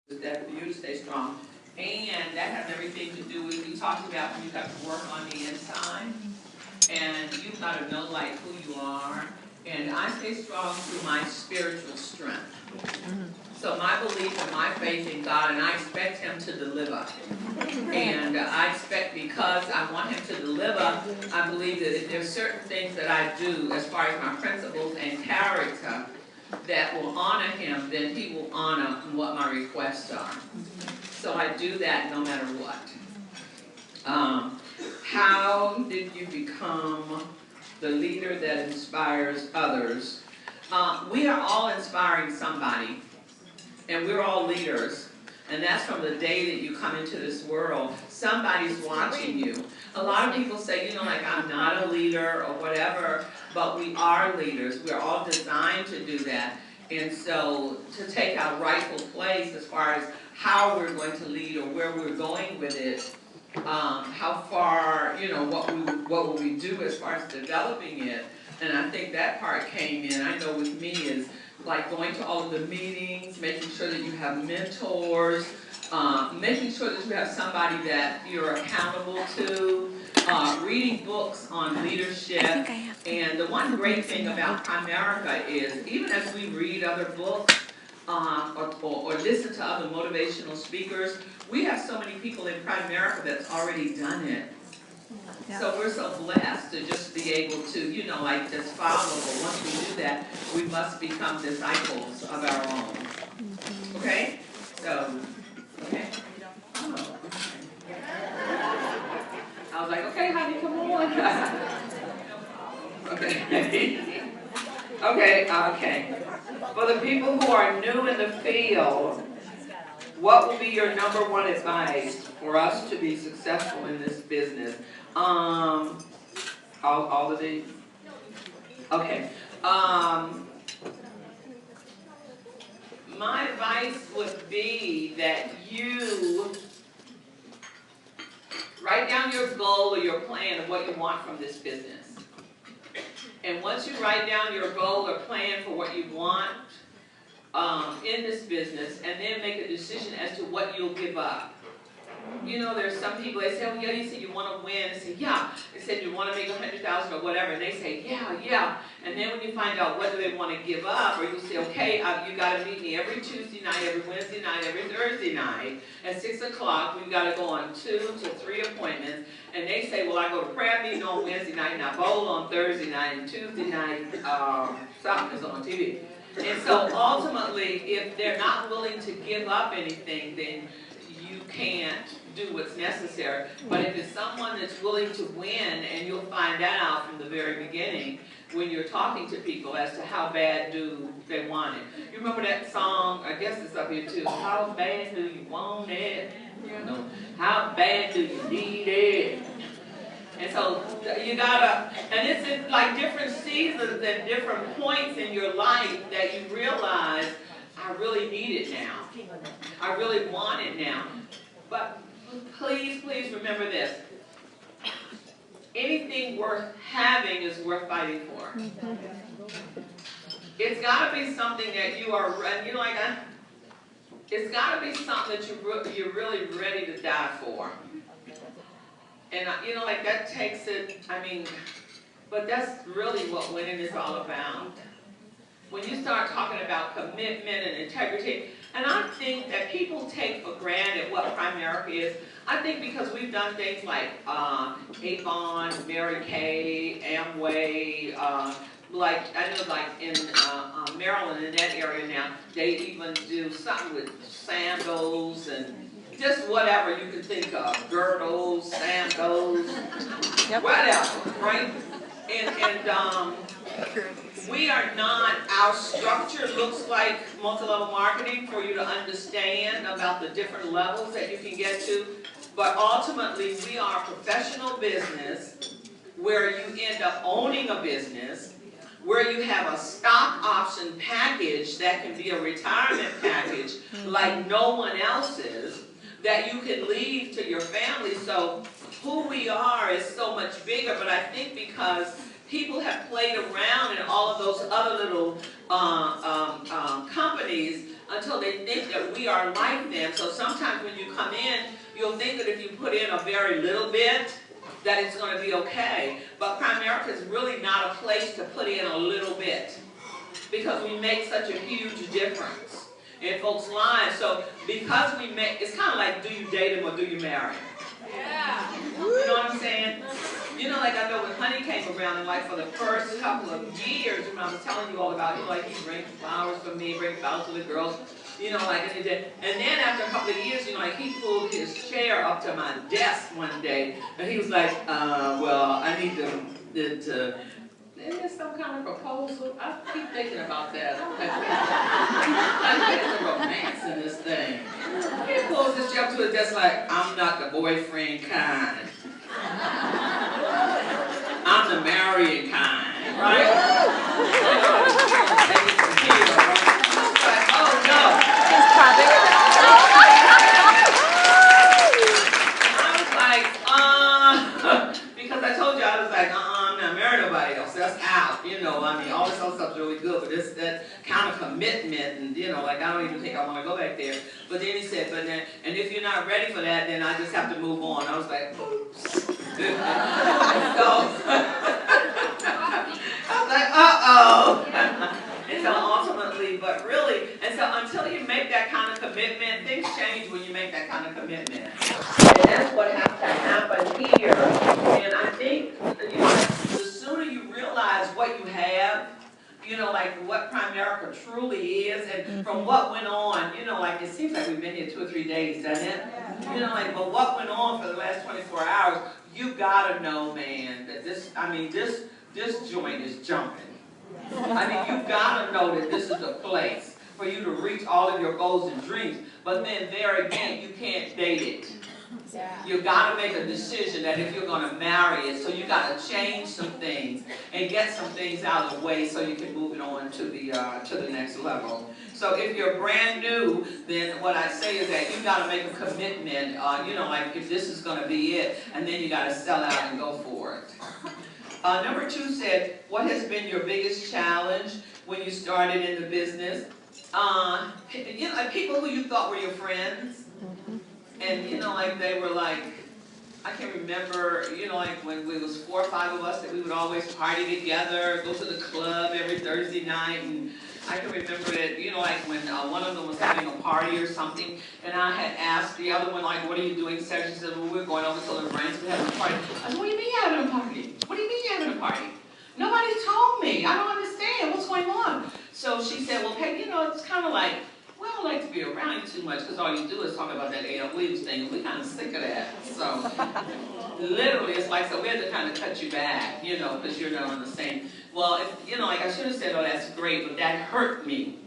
that for you to stay strong. And that has everything to do with, you talked about when you got to work on the inside. And you've got to know like who you are. And I stay strong through my spiritual strength. So my belief and my faith in God, and I expect Him to deliver. And I expect, because I want Him to deliver, I believe that if there's certain things that I do as far as my principles and character that will honor Him, then He will honor what my requests are. So I do that no matter what. How did you become the leader that inspires others? We are all inspiring somebody, and we're all leaders. And that's from the day that you come into this world. Somebody's watching you. A lot of people say, like, I'm not a leader or whatever, but we are leaders. We're all designed to do that. And so to take our rightful place as far as how we're going to lead or where we're going with it, how far, what will we do as far as developing it. And I think that part came in. I know with me is like going to all of the meetings, making sure that you have mentors, making sure that you have somebody that you're accountable to, reading books on leadership. And the one great thing about Primerica is, even as we read other books or listen to other motivational speakers, we have so many people in Primerica that's already done it. Yeah. So we're so blessed to just be able to, just follow. But once we do that, we must become disciples of our own. Okay? So, okay. Oh. I was like, okay, honey, come on. Okay. Okay. For the people who are new in the field, what will be your number one advice for us to be successful in this business? All of these? Okay. My advice would be that you write down your goal or your plan of what you want from this business. And once you write down your goal or plan for what you want in this business, and then make a decision as to what you'll give up. There's some people, they say, oh yeah, you said you want to win. I say, yeah. They said you want to make 100,000 or whatever. And they say, yeah. And then when you find out what do they want to give up, or you say, okay, you got to meet me every Tuesday night, every Wednesday night, every Thursday night at 6 o'clock. We've got to go on 2 to 3 appointments. And they say, well, I go to prayer meeting on Wednesday night, and I bowl on Thursday night, and Tuesday night, something is on TV. And so ultimately, if they're not willing to give up anything, then you can't do what's necessary. But if it's someone that's willing to win, and you'll find that out from the very beginning when you're talking to people as to how bad do they want it. You remember that song, I guess it's up here too, how bad do you want it? How bad do you need it? And so you gotta, and it's in like different seasons and different points in your life that you realize, I really need it now. I really want it now. But please remember this. Anything worth having is worth fighting for. It's got to be something that you are, it's got to be something that you're really ready to die for. And, that takes it, but that's really what winning is all about. When you start talking about commitment and integrity, and I think that people take for granted what Primerica is. I think because we've done things like Avon, Mary Kay, Amway, I know like in Maryland, in that area now, they even do something with sandals and just whatever you can think of, girdles, sandals, whatever, right? And we are not, our structure looks like multi-level marketing for you to understand about the different levels that you can get to, but ultimately we are a professional business where you end up owning a business, where you have a stock option package that can be a retirement package like no one else's, that you can leave to your family. So who we are is so much bigger, but I think because people have played around in all of those other little companies, until they think that we are like them. So sometimes when you come in, you'll think that if you put in a very little bit, that it's going to be okay. But Primerica is really not a place to put in a little bit, because we make such a huge difference in folks' lives. So because we make, it's kind of like, do you date him or do you marry him? Yeah. You know what I'm saying? You know, like I know when Honey came around, and like for the first couple of years, when I was telling you all about it, like he brings flowers for me, brings flowers for the girls, you know, like, and then after a couple of years, you know, like he pulled his chair up to my desk one day, and he was like, well, I need to there's some kind of proposal. I keep thinking about that. I think there's a romance in this thing. He pulls his chair up to his desk like, I'm not the boyfriend kind. I'm the marrying kind, right? Like, oh no. Because I told you, I was like, I'm not married to nobody else. That's out. You know, I mean, all this other stuff's really good, but this, that kind of commitment, and you know, like I don't even think I want to go back there. But then he said, but then, and if you're not ready for that, then I just have to move on. I was like, oops. I was like, uh-oh. And so ultimately, but really, and so until you make that kind of commitment, things change when you make that kind of commitment. And that's what has to happen here. And I think, you know, the sooner you realize what you have, you know, like what Primerica truly is, and from what went on, you know, like it seems like we've been here 2 or 3 days, doesn't it? You know, like, but what went on for the last 24 hours, you gotta know, man, that this, I mean, this joint is jumping. I mean, you've got to know that this is a place for you to reach all of your goals and dreams. But then there again, you can't date it. You've got to make a decision that if you're going to marry it, so you got to change some things and get some things out of the way so you can move it on to the next level. So if you're brand new, then what I say is that you got to make a commitment. You know, like if this is going to be it, and then you got to sell out and go for it. Number 2 said, what has been your biggest challenge when you started in the business? You know, like people who you thought were your friends, and you know, like they were like, I can remember, you know, like when we was 4 or 5 of us that we would always party together, go to the club every Thursday night, and I can remember that, you know, like when one of them was having a party or something, and I had asked the other one, like, what are you doing Saturday? She said, well, we're going over to Lorraine's to have a party. I said, what do you mean you're having a party? What do you mean you're having a party? Nobody told me. I don't understand. What's going on? So she said, well, Peggy, you know, it's kind of like, we don't like to be around you too much because all you do is talk about that A.L. Williams thing, and we're kind of sick of that. So literally, it's like, so we had to kind of cut you back, you know, because you're not on the same. Well, if, you know, like I should have said, oh, that's great, but that hurt me.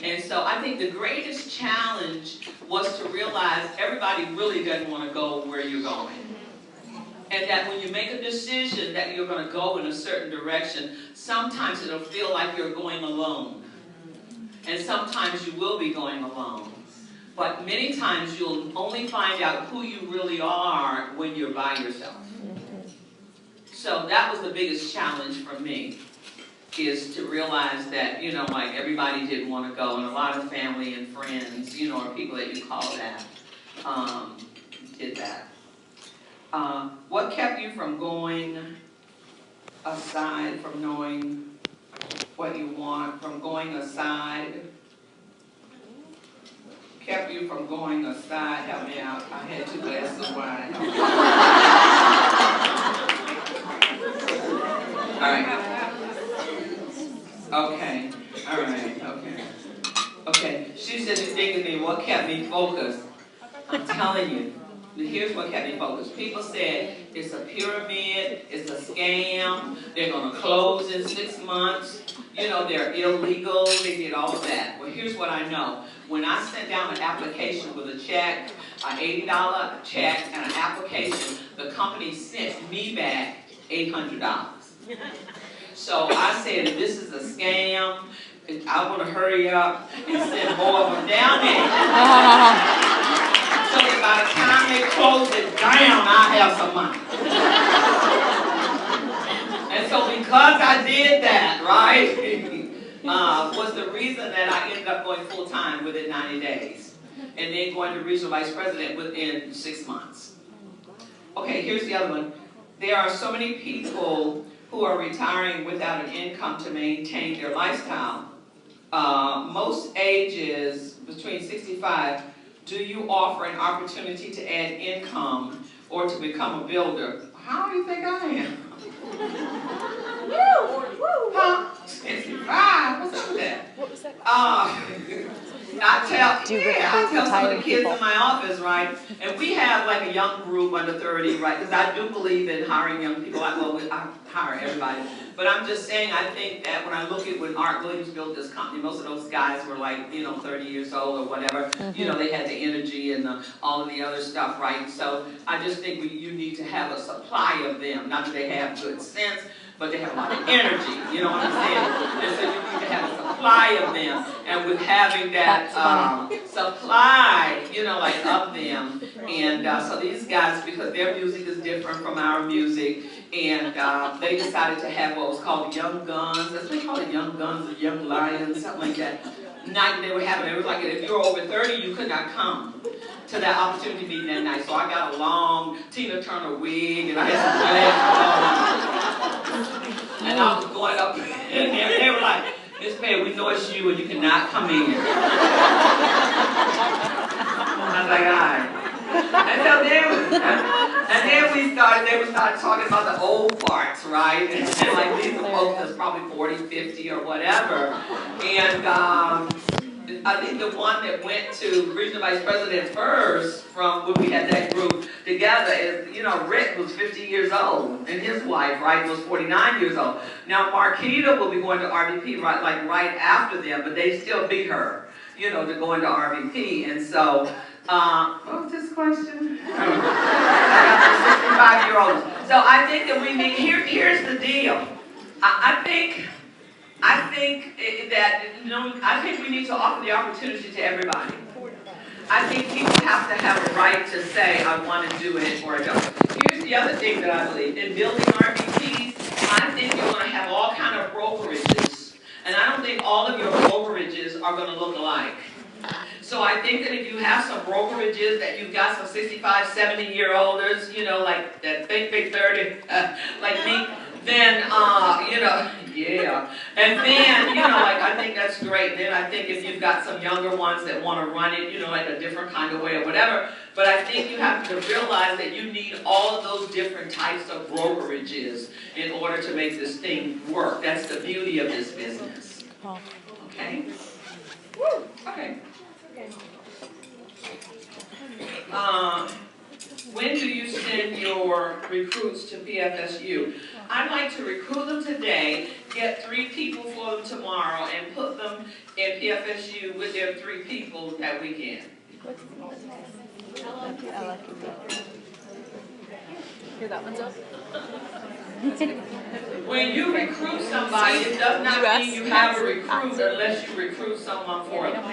And so I think the greatest challenge was to realize everybody really doesn't want to go where you're going. And that when you make a decision that you're going to go in a certain direction, sometimes it'll feel like you're going alone. And sometimes you will be going alone. But many times you'll only find out who you really are when you're by yourself. So that was the biggest challenge for me, is to realize that, you know, like everybody didn't want to go, and a lot of family and friends, you know, or people that you call that, did that. What kept you from going aside from knowing what you want, from going aside? Kept you from going aside? Help me out. I had 2 glasses of wine. All right. Okay. All right. Okay. Okay. She said, you're thinking me, what kept me focused? I'm telling you. Here's what kept me focused. People said, it's a pyramid, it's a scam, they're going to close in 6 months, you know, they're illegal, they did all of that. Well, here's what I know. When I sent down an application with a check, an $80 check and an application, the company sent me back $800. So I said, this is a scam, I want to hurry up and send more of them down there. So that by the time they close it down, I have some money. And so because I did that, right? was the reason that I ended up going full-time within 90 days. And then going to regional vice president within 6 months. Okay, here's the other one. There are so many people who are retiring without an income to maintain their lifestyle. Most ages between 65, do you offer an opportunity to add income or to become a builder? How do you think I am? Huh? 65? What's up with that? What was that? I tell some of the kids in my office, right? And we have like a young group under 30, right? Because I do believe in hiring young people. I hire everybody. But I'm just saying, I think that when I look at when Art Williams built this company, most of those guys were like, 30 years old or whatever. Mm-hmm. They had the energy and all of the other stuff, right? So I just think you need to have a supply of them. Not that they have good sense, but they have a lot of energy, you know what I'm saying? And so you need to have a supply of them. And with having that supply, like of them. And so these guys, because their music is different from our music, and they decided to have what was called Young Guns. That's what they call it, Young Guns or Young Lions, something like that. Night they were having, it was like if you were over 30, you could not come to that opportunity meeting that night. So I got a long Tina Turner wig, and I had some glasses on. And I was going up in there, and they were like, Miss Pay, we know it's you, and you cannot come in. I was like, all right. And then they would start talking about the old parts, right? And like these are folks that's probably 40, 50 or whatever. And I think the one that went to regional vice president first from when we had that group together is, Rick was 50 years old and his wife, right, was 49 years old. Now Marquita will be going to RVP right after them, but they still beat her, to go into RVP. And so, what was this question? I got 65-year-olds. So I think that we need, here's the deal. I think we need to offer the opportunity to everybody. I think people have to have a right to say, I want to do it or I don't. Here's the other thing that I believe. In building RVPs, I think you're going to have all kind of brokerages. And I don't think all of your brokerages are going to look alike. So I think that if you have some brokerages that you've got some 65, 70-year-olders, like that think big 30, like me, then, yeah. And then, I think that's great. Then I think if you've got some younger ones that want to run it, like a different kind of way or whatever. But I think you have to realize that you need all of those different types of brokerages in order to make this thing work. That's the beauty of this business. Okay? Okay. When do you send your recruits to PFSU? I'd like to recruit them today, get 3 people for them tomorrow, and put them in PFSU with their 3 people that weekend. Here, that one's up. When you recruit somebody, it does not mean you have a recruit unless you recruit someone for them.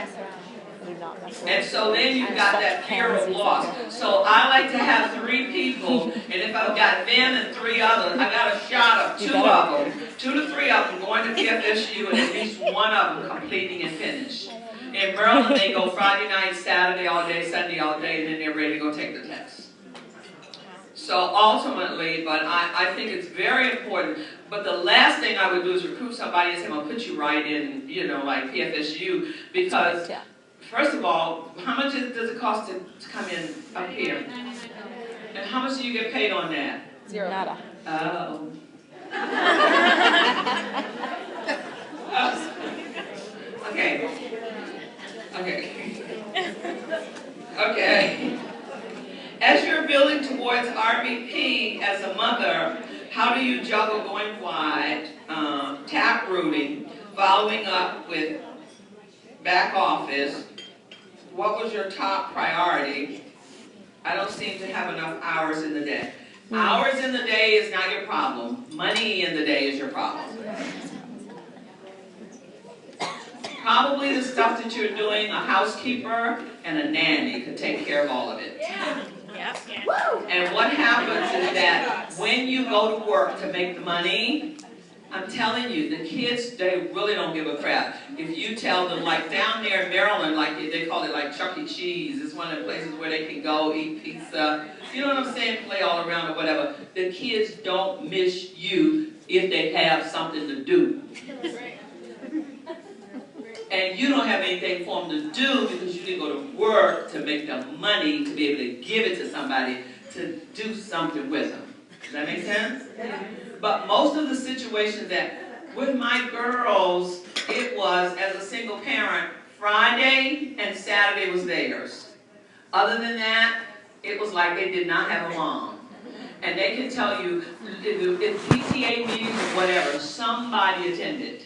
And so then you've got that fear of loss. So I like to have 3 people, and if I've got them and 3 others, I got a shot of 2 of them, 2 to 3 of them going to PFSU, and at least 1 of them completing and finish. In Maryland, they go Friday night, Saturday all day, Sunday all day, and then they're ready to go take the test. So ultimately, but I think it's very important. But the last thing I would do is recruit somebody and say, I'm going to put you right in, like PFSU, because first of all, how much does it cost to come in up here? And how much do you get paid on that? 0. Nada. Oh. Okay. Okay. As you're building towards RVP as a mother, how do you juggle going wide, tap rooting, following up with back office? What was your top priority? I don't seem to have enough hours in the day. Hours in the day is not your problem. Money in the day is your problem. Probably the stuff that you're doing, a housekeeper and a nanny could take care of all of it. Yeah. And what happens is that when you go to work to make the money, I'm telling you, the kids, they really don't give a crap. If you tell them, like down there in Maryland, like they call it like Chuck E. Cheese. It's one of the places where they can go eat pizza. You know what I'm saying? Play all around or whatever. The kids don't miss you if they have something to do. And you don't have anything for them to do because you didn't go to work to make the money to be able to give it to somebody to do something with them. Does that make sense? Yeah. But most of the situations that, with my girls, it was, as a single parent, Friday and Saturday was theirs. Other than that, it was like they did not have a mom. And they can tell you, if PTA meetings or whatever, somebody attended,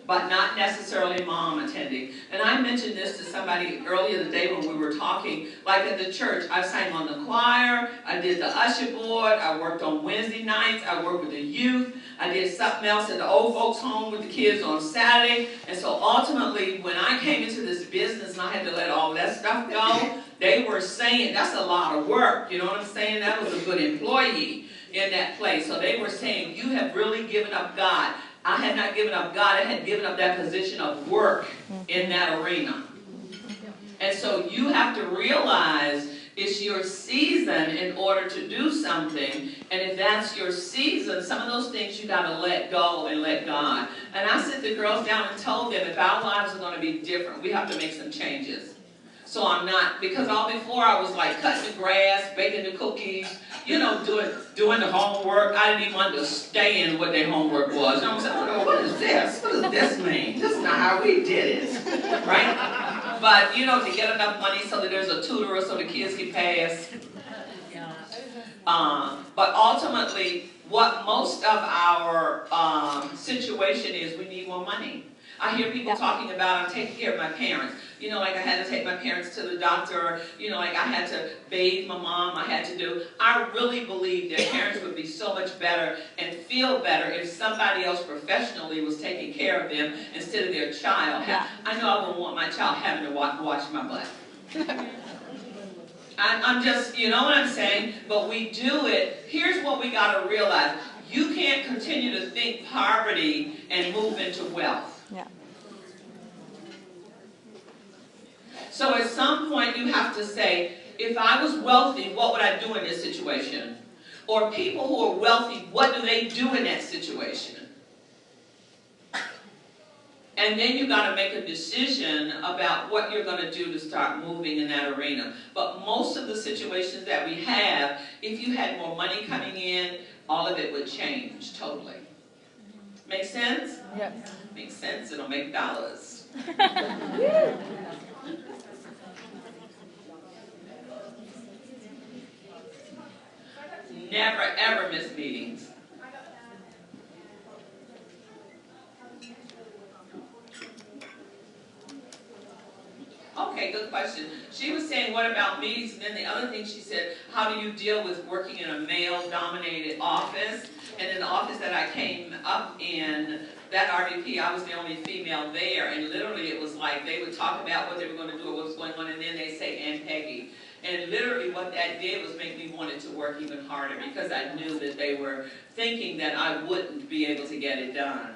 but not necessarily mom attending. And I mentioned this to somebody earlier today when we were talking, like at the church, I sang on the choir, I did the usher board, I worked on Wednesday nights, I worked with the youth, I did something else at the old folks home with the kids on Saturday. And so ultimately, when I came into this business and I had to let all that stuff go, they were saying, that's a lot of work, you know what I'm saying? That was a good employee in that place. So they were saying, you have really given up God. I had not given up God, I had given up that position of work in that arena. And so you have to realize it's your season in order to do something. And if that's your season, some of those things you got to let go and let God. And I sit the girls down and told them, if our lives are going to be different, we have to make some changes. So I'm not, because all before I was like cutting the grass, baking the cookies, you know, doing the homework. I didn't even understand what their homework was. And I was like, oh, what is this? What does this mean? This is not how we did it, right? But, you know, to get enough money so that there's a tutor so the kids can pass. But ultimately, what most of our situation is, we need more money. I hear people talking about, I'm taking care of my parents. You know, like I had to take my parents to the doctor. You know, like I had to bathe my mom. I really believe that parents would be so much better and feel better if somebody else professionally was taking care of them instead of their child. I know I wouldn't want my child having to wash my butt. I'm just, you know what I'm saying? But we do it. Here's what we got to realize. You can't continue to think poverty and move into wealth. Yeah. So at some point you have to say, if I was wealthy, what would I do in this situation? Or people who are wealthy, what do they do in that situation? And then you got to make a decision about what you're going to do to start moving in that arena. But most of the situations that we have, if you had more money coming in, all of it would change totally. Make sense? Yep. Makes sense. It'll make dollars. Never, ever miss meetings. Okay, good question. She was saying, what about meetings? And then the other thing she said, how do you deal with working in a male-dominated office? And in the office that I came up in, that RVP, I was the only female there. And literally it was like they would talk about what they were going to do or what was going on, and then they say, and Peggy. And literally what that did was make me want to work even harder because I knew that they were thinking that I wouldn't be able to get it done.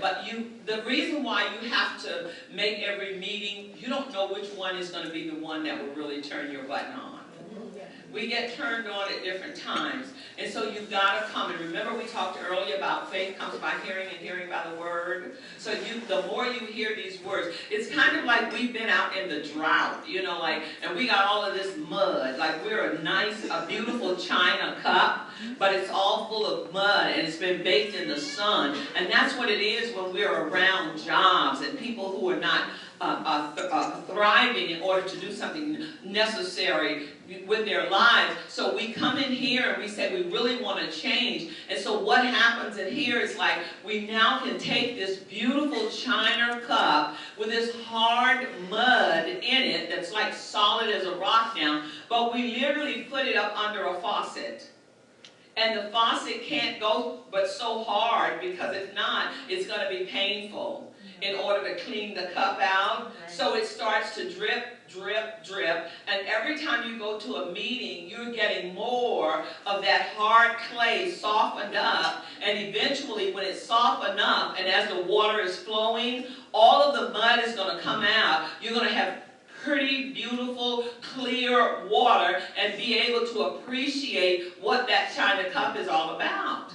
But the reason why you have to make every meeting, you don't know which one is going to be the one that will really turn your button on. We get turned on at different times. And so you've got to come. And remember we talked earlier about faith comes by hearing and hearing by the word. So the more you hear these words, it's kind of like we've been out in the drought, you know, like, and we got all of this mud. Like we're a beautiful china cup, but it's all full of mud and it's been baked in the sun. And that's what it is when we're around jobs and people who are not thriving in order to do something necessary with their lives. So we come in here and we say we really want to change. And so what happens in here is like we now can take this beautiful china cup with this hard mud in it that's like solid as a rock now, but we literally put it up under a faucet. And the faucet can't go but so hard because if not, it's going to be painful. in order to clean the cup out. So it starts to drip, drip, drip. And every time you go to a meeting, you're getting more of that hard clay softened up. And eventually, when it's softened up and as the water is flowing, all of the mud is going to come out. You're going to have pretty, beautiful, clear water and be able to appreciate what that China cup is all about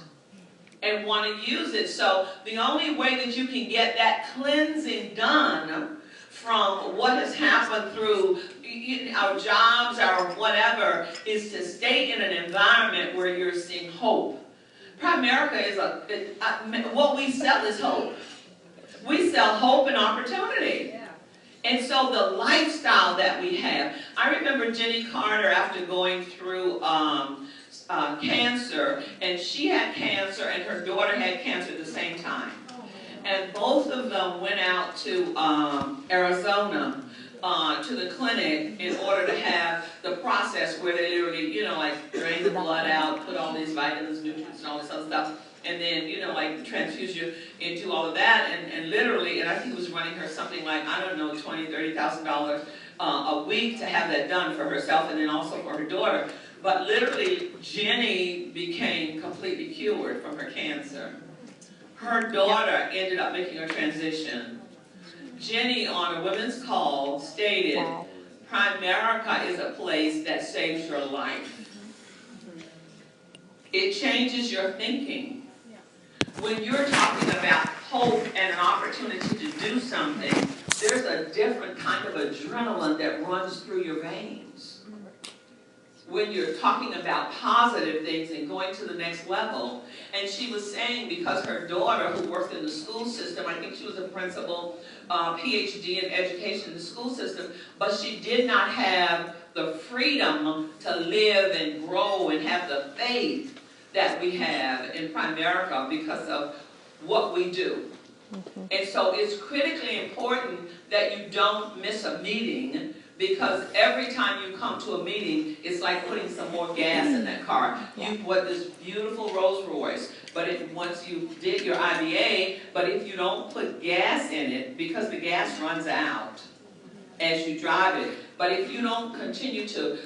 and want to use it. So the only way that you can get that cleansing done from what has happened through our jobs, our whatever, is to stay in an environment where you're seeing hope. Primerica is what we sell is hope. We sell hope and opportunity. And so the lifestyle that we have, I remember Jenny Carter after going through cancer, and she had cancer and her daughter had cancer at the same time. And both of them went out to Arizona to the clinic in order to have the process where they literally, like drain the blood out, put all these vitamins, nutrients, and all this other stuff. And then, like transfuse you into all of that, and literally, and I think it was running her something like, I don't know, $20,000, $30,000 a week to have that done for herself and then also for her daughter. But literally, Jenny became completely cured from her cancer. Her daughter ended up making a transition. Jenny, on a women's call, stated, Primerica is a place that saves your life. It changes your thinking. When you're talking about hope and an opportunity to do something, there's a different kind of adrenaline that runs through your veins. When you're talking about positive things and going to the next level. And she was saying, because her daughter, who worked in the school system, I think she was a principal, PhD in education in the school system, but she did not have the freedom to live and grow and have the faith that we have in Primerica because of what we do. And so it's critically important that you don't miss a meeting, because every time you come to a meeting, it's like putting some more gas in that car. You bought this beautiful Rolls Royce, but once you did your IBA, but if you don't put gas in it, because the gas runs out as you drive it, but if you don't continue to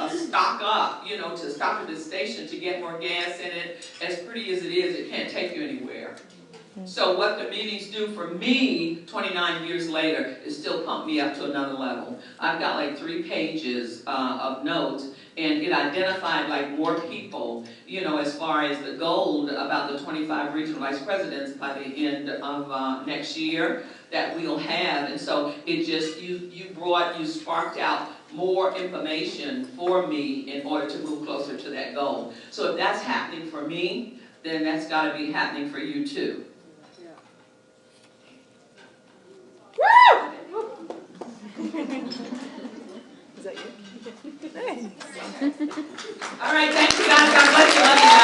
stock up, to stop at the station to get more gas in it, as pretty as it is, it can't take you anywhere. So what the meetings do for me, 29 years later, is still pump me up to another level. I've got like 3 pages of notes, and it identified like more people, as far as the goal about the 25 regional vice presidents by the end of next year that we'll have. And so it just, you sparked out more information for me in order to move closer to that goal. So if that's happening for me, then that's got to be happening for you too. Is that you? Thanks. All right, thank you guys. God bless you. Love you guys.